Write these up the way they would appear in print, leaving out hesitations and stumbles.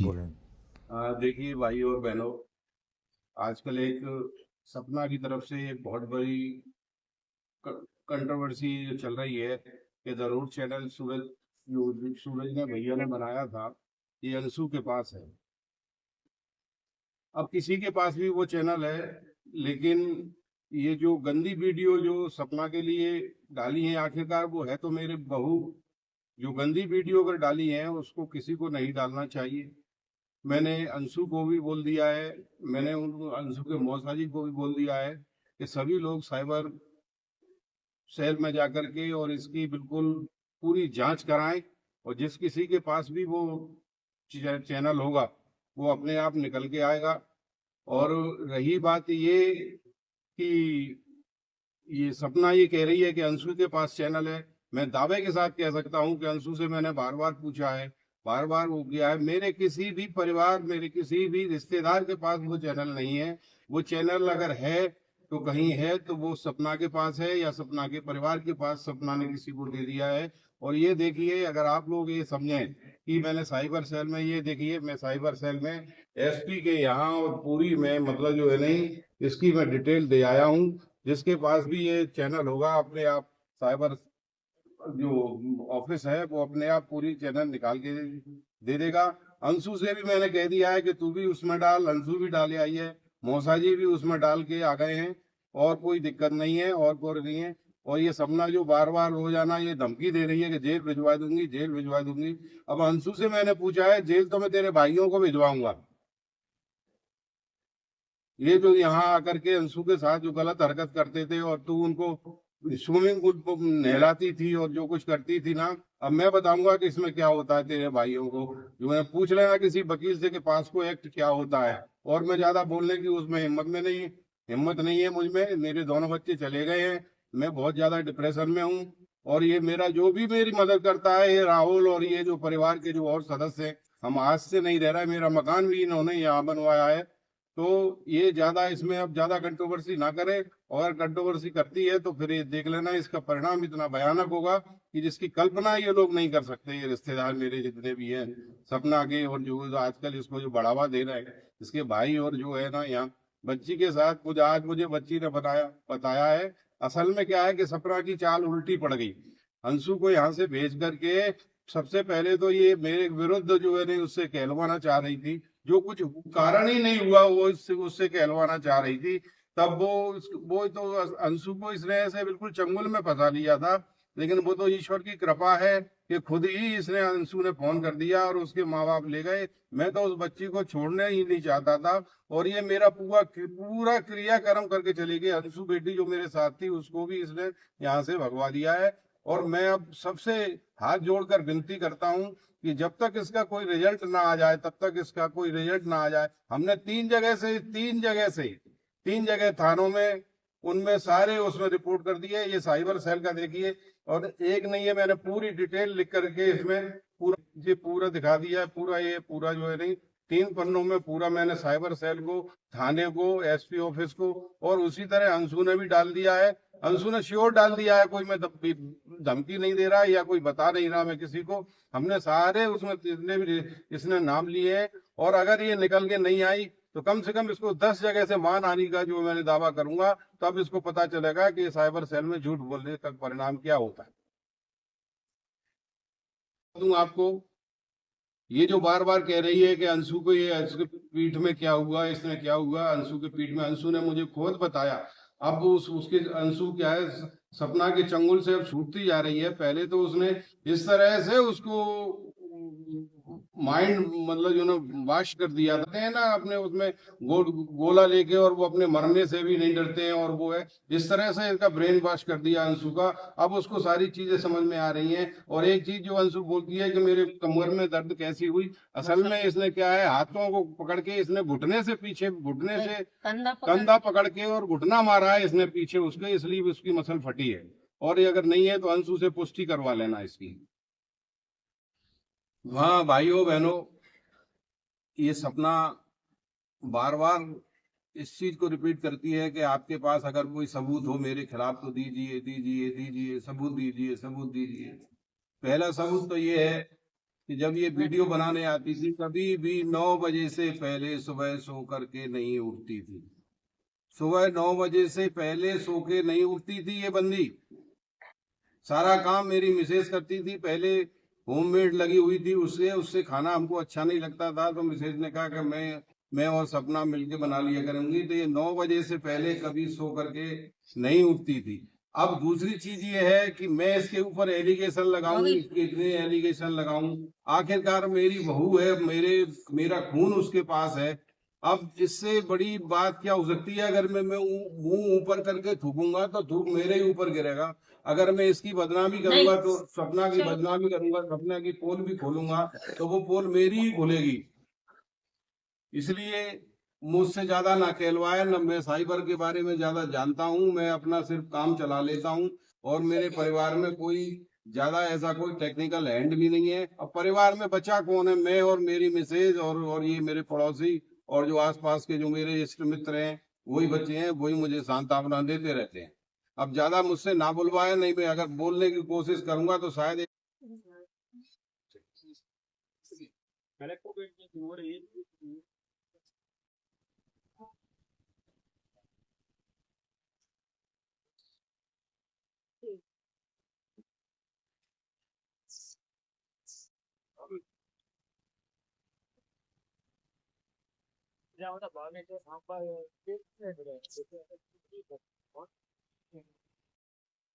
की। देखिए भाई और बहनों, आजकल एक सपना की तरफ से एक बहुत बड़ी कंट्रोवर्सी जो चल रही है कि जरूर चैनल सूरज जो सूरज ने भैया ने बनाया था, ये अंशु के पास है। अब किसी के पास भी वो चैनल है, लेकिन ये जो गंदी वीडियो जो सपना के लिए डाली है, आखिरकार वो है तो मेरे बहू। जो गंदी वीडियो अगर डाली है उसको किसी को नहीं डालना चाहिए। मैंने अंशु को भी बोल दिया है, मैंने उन अंशु के मौसा जी को भी बोल दिया है कि सभी लोग साइबर सेल में जाकर के और इसकी बिल्कुल पूरी जांच कराएं। और जिस किसी के पास भी वो चैनल होगा वो अपने आप निकल के आएगा। और रही बात ये कि ये सपना ये कह रही है कि अंशु के पास चैनल है, मैं दावे के साथ कह सकता हूं कि अंशु से मैंने बार बार पूछा है, बार बार वो किया है। मेरे किसी भी परिवार, मेरे किसी भी रिश्तेदार के पास वो चैनल नहीं है। वो चैनल अगर है तो कहीं है तो वो सपना के पास है या सपना के परिवार के पास, सपना ने किसी को दे दिया है। और ये देखिए, अगर आप लोग ये समझें कि मैंने साइबर सेल में, ये देखिए मैं साइबर सेल में एसपी के यहाँ और पूरी में मतलब जो है नहीं, इसकी मैं डिटेल दे आया हूँ। जिसके पास भी ये चैनल होगा अपने आप साइबर जो ऑफिस है वो अपने आप पूरी चैनल निकाल के दे देगा। अंशु से भी मैंने कह दिया है कि तू भी उसमें डाल, अंशु भी डाले आई है, मौसा जी भी उसमें डाल के आ गए हैं। और कोई दिक्कत नहीं है, और कोई नहीं है। और ये सपना जो बार बार रोजाना ये धमकी दे रही है कि जेल भिजवा दूंगी, जेल भिजवा दूंगी। अब अंशु से मैंने पूछा है, जेल तो मैं तेरे भाइयों को भिजवाऊंगा। ये जो यहाँ आकर के अंशु के साथ जो गलत हरकत करते थे और तू उनको स्विमिंग पूल में नहलाती थी और जो कुछ करती थी ना, अब मैं बताऊंगा कि इसमें क्या होता है तेरे भाइयों को। जो है पूछ लेना किसी वकील से कि पास्को एक्ट क्या होता है। और मैं ज्यादा बोलने की उसमें हिम्मत नहीं है मुझ में। मेरे दोनों बच्चे चले गए हैं, मैं बहुत ज्यादा डिप्रेशन में हूँ। और ये मेरा जो भी मेरी मदद करता है, ये राहुल और ये जो परिवार के जो और सदस्य हैं, हम आज से नहीं रह रहा है। मेरा मकान भी इन्होंने यहाँ बनवाया है। तो ये ज्यादा इसमें अब ज्यादा कंट्रोवर्सी ना करे। और कंट्रोवर्सी करती है तो फिर ये देख लेना, इसका परिणाम इतना भयानक होगा कि जिसकी कल्पना ये लोग नहीं कर सकते। ये रिश्तेदार मेरे जितने भी हैं सपना के, और जो आजकल इसको जो बढ़ावा दे रहे हैं इसके भाई, और जो है ना यहाँ बच्ची के साथ कुछ आज मुझे बच्ची ने बताया है। असल में क्या है कि सपना की चाल उल्टी पड़ गई। अंशु को यहाँ से भेज करके सबसे पहले तो ये मेरे विरुद्ध जो है नहीं उससे कहलवाना चाह रही थी। जो कुछ कारण ही नहीं हुआ वो इससे उससे कहलवाना चाह रही थी। तब वो तो अंशु को इसने ऐसे बिल्कुल चंगुल में फंसा लिया था। लेकिन वो तो ईश्वर की कृपा है कि खुद ही इसने अंशु ने फोन कर दिया और उसके माँ बाप ले गए। मैं तो उस बच्ची को छोड़ने ही नहीं चाहता था। और ये मेरा पूरा पूरा क्रियाक्रम करके चली गई। अंशु बेटी जो मेरे साथ थी उसको भी इसने यहाँ से भगवा दिया है। और मैं अब सबसे हाथ जोड़कर विनती करता हूँ कि जब तक इसका कोई रिजल्ट ना आ जाए, तब तक इसका कोई रिजल्ट ना आ जाए। हमने तीन जगह थानों में, उनमें सारे उसमें रिपोर्ट कर दिए। ये साइबर सेल का देखिए, और एक नहीं है, मैंने पूरी डिटेल लिख करके इसमें पूरा ये पूरा दिखा दिया है। पूरा ये पूरा जो है नहीं 3 पन्नों में पूरा मैंने साइबर सेल को, थाने को, एसपी ऑफिस को, और उसी तरह अंशु ने भी डाल दिया है। अंशु ने श्योर डाल दिया है, कोई मैं धमकी नहीं दे रहा या कोई बता नहीं रहा मैं किसी को। हमने सारे उसमें जितने भी इसने नाम लिए हैं। और अगर ये निकल के नहीं आई तो कम से कम इसको 10 जगह से मानहानि का जो मैंने दावा करूंगा, तब इसको पता चलेगा कि साइबर सेल में झूठ बोलने का परिणाम क्या होता है। दूं आपको, ये जो बार बार कह रही है कि अंशु को, ये अंशु के पीठ में क्या हुआ, इसने क्या हुआ अंशु के पीठ में, अंशु ने मुझे खुद बताया। अब उसके अंशु क्या है, सपना के चंगुल से अब छूटती जा रही है। पहले तो उसने इस तरह से उसको माइंड मतलब जो ना वाश कर दिया था, है ना, अपने उसमें गोला लेके, और वो अपने मरने से भी नहीं डरते हैं। और वो है इस तरह से इसका ब्रेन वॉश कर दिया अंशु का। अब उसको सारी चीजें समझ में आ रही हैं। और एक चीज जो अंशु बोलती है कि मेरे कमर में दर्द कैसी हुई, असल में इसने क्या है, हाथों को पकड़ के इसने घुटने से पीछे, घुटने से कंधा पकड़ के और घुटना मारा है इसने पीछे उसके, इसलिए उसकी मसल फटी है। और ये अगर नहीं है तो अंशु से पुष्टि करवा लेना इसकी। हाँ भाइयों बहनों, ये सपना बार बार इस चीज को रिपीट करती है कि आपके पास अगर कोई सबूत हो मेरे खिलाफ तो दीजिए, दीजिए, दीजिए, सबूत दीजिए, सबूत दीजिए। पहला सबूत तो ये है कि जब ये वीडियो बनाने आती थी कभी भी 9 बजे से पहले सुबह सो करके नहीं उठती थी। सुबह 9 बजे से पहले सो के नहीं उठती थी ये बंदी। सारा काम मेरी मिसेज करती थी। पहले होममेड लगी हुई थी, उससे खाना हमको अच्छा नहीं लगता था, तो मिसेज ने कहा कि मैं और सपना मिलके बना लिया करूंगी। तो ये 9 बजे से पहले कभी सो करके नहीं उठती थी। अब दूसरी चीज ये है कि मैं इसके ऊपर एलिगेशन लगाऊं, इसके इतने एलिगेशन लगाऊं, आखिरकार मेरी बहू है, मेरा खून उसके पास है। अब इससे बड़ी बात क्या हो सकती है? अगर मैं मुंह ऊपर करके थूकूंगा तो थूक मेरे ही ऊपर गिरेगा। अगर मैं इसकी बदनामी करूंगा तो सपना की बदनामी करूंगा, सपना की पोल भी खोलूंगा तो वो पोल मेरी ही खुलेगी। इसलिए मुझसे ज्यादा ना कहलवाए, न मैं साइबर के बारे में ज्यादा जानता हूं। मैं अपना सिर्फ काम चला लेता हूं और मेरे परिवार में कोई ज्यादा ऐसा कोई टेक्निकल हैंड भी नहीं है। अब परिवार में बचा कौन है? मैं और मेरी मिसेज और ये मेरे पड़ोसी और जो आसपास के जो मेरे इष्ट मित्र हैं वही बच्चे हैं, वही मुझे सांत्वना देते रहते हैं। अब ज्यादा मुझसे ना बुलवाए, नहीं मैं अगर बोलने की कोशिश करूंगा तो शायद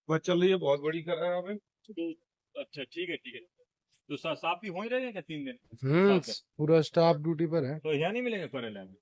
बस चल रही है, बहुत बड़ी कर रहा है अभी। अच्छा ठीक है ठीक है। तो साफ भी हो ही रहे हैं क्या 3 दिन? पूरा स्टाफ ड्यूटी पर है। तो यहाँ नहीं मिलेंगे कोरेला में?